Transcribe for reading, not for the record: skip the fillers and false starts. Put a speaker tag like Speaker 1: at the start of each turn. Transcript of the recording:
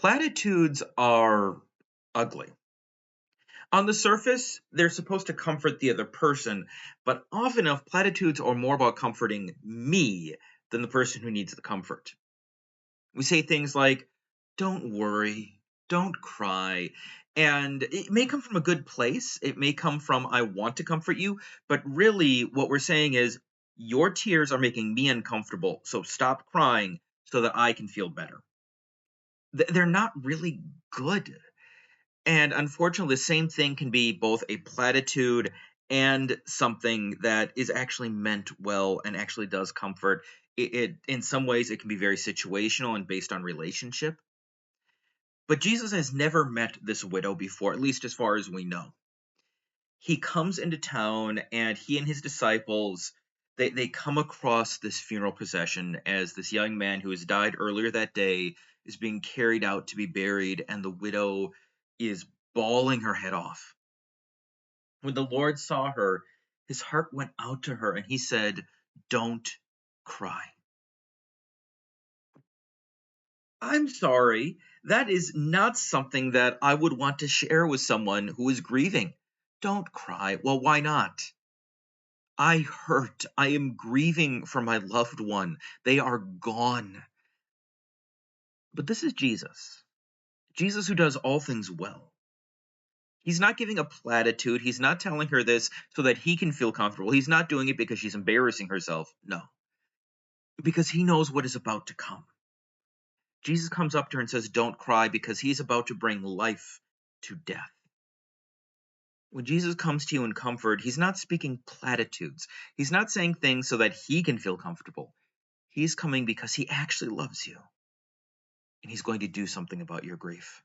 Speaker 1: Platitudes are ugly. On the surface, they're supposed to comfort the other person, but often enough, platitudes are more about comforting me than the person who needs the comfort. We say things like, don't worry, don't cry. And it may come from a good place. It may come from, I want to comfort you. But really, what we're saying is, your tears are making me uncomfortable. So stop crying so that I can feel better. They're not really good. And unfortunately, the same thing can be both a platitude and something that is actually meant well and actually does comfort. It in some ways it can be very situational and based on relationship. But Jesus has never met this widow before, at least as far as we know. He comes into town and he and his disciples they come across this funeral procession as this young man who has died earlier that day is being carried out to be buried, and the widow is bawling her head off. When the Lord saw her, his heart went out to her and he said, "Don't cry." I'm sorry, that is not something that I would want to share with someone who is grieving. Don't cry. Well, why not? I hurt. I am grieving for my loved one. They are gone. But this is Jesus. Jesus who does all things well. He's not giving a platitude. He's not telling her this so that he can feel comfortable. He's not doing it because she's embarrassing herself. No, because he knows what is about to come. Jesus comes up to her and says, "Don't cry," because he's about to bring life to death. When Jesus comes to you in comfort, he's not speaking platitudes. He's not saying things so that he can feel comfortable. He's coming because he actually loves you, and he's going to do something about your grief.